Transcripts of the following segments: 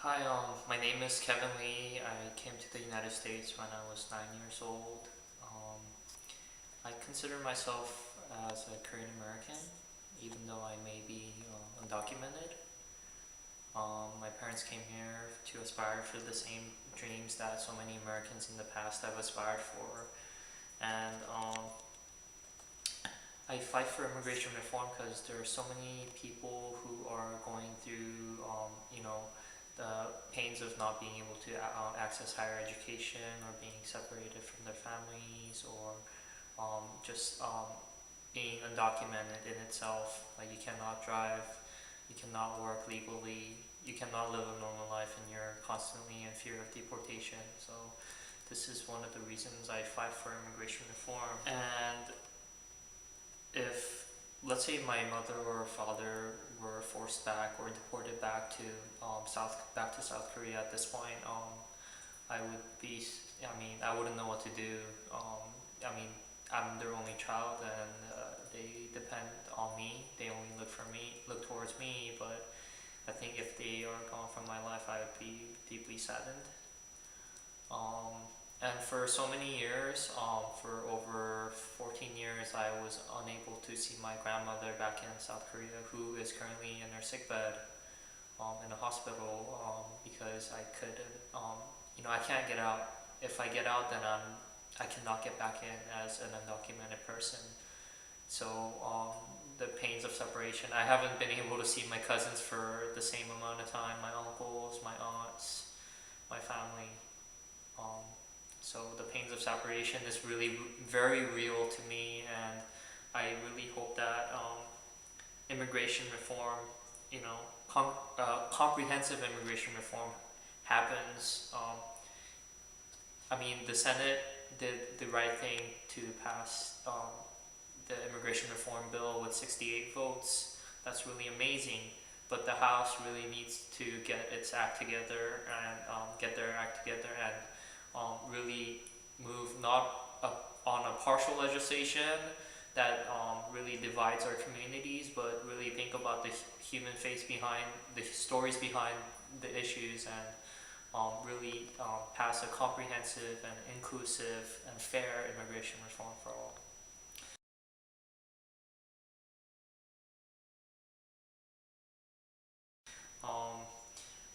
Hi, my name is Kevin Lee. I came to the United States when I was 9 years old. Um, I consider myself as a Korean American, even though I may be undocumented. My parents came here to aspire for the same dreams that so many Americans in the past have aspired for. And I fight for immigration reform because there are so many people who are going through, the pains of not being able to access higher education or being separated from their families or just being undocumented in itself. Like you cannot drive, you cannot work legally, you cannot live a normal life, and you're constantly in fear of deportation. So this is one of the reasons I fight for immigration reform. And if, let's say, my mother or father were forced back or deported back to South Korea at this point, I would be. I mean, I wouldn't know what to do. I mean, I'm their only child, and they depend on me. They only look towards me. But I think if they are gone from my life, I would be deeply saddened. And for so many years, for over 14 years, I was unable to see my grandmother back in South Korea, who is currently in her sickbed in a hospital because I can't get out. If I get out, then I cannot get back in as an undocumented person. So the pains of separation. I haven't been able to see my cousins for the same amount of time. My uncles, my aunts, my family. Um, so the pains of separation is really very real to me, and I really hope that immigration reform, comprehensive immigration reform happens. I mean, the Senate did the right thing to pass the immigration reform bill with 68 votes. That's really amazing. But the House really needs to get its act together and get their act together and really move not on a partial legislation that really divides our communities, but really think about the human face behind the stories behind the issues and really pass a comprehensive and inclusive and fair immigration reform for all. Um,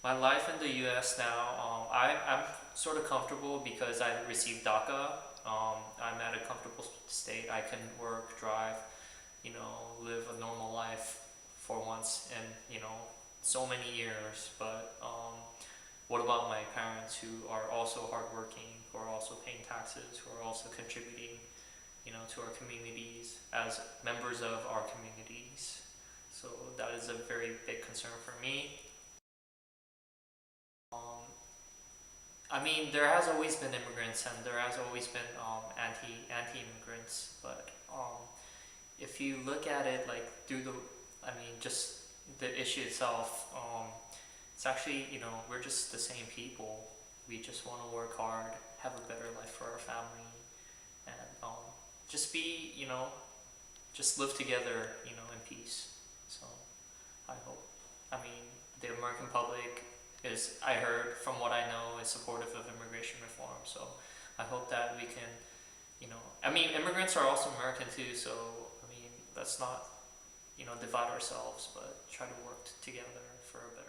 my life in the U.S. now, I'm sort of comfortable because I received DACA. I'm at a comfortable state. I can work, drive, live a normal life for once in, so many years. But what about my parents who are also hardworking, who are also paying taxes, who are also contributing, to our communities as members of our communities? So that is a very big concern for me. Um, I mean, there has always been immigrants and there has always been anti-immigrants, but if you look at it like just the issue itself, it's actually, we're just the same people. We just want to work hard, have a better life for our family, and just be, just live together, in peace. So I hope. I mean, the American public is, I heard from what I know, is supportive of immigration reform. So I hope that we can, I mean, immigrants are also American too. So I mean, let's not, divide ourselves, but try to work together for a better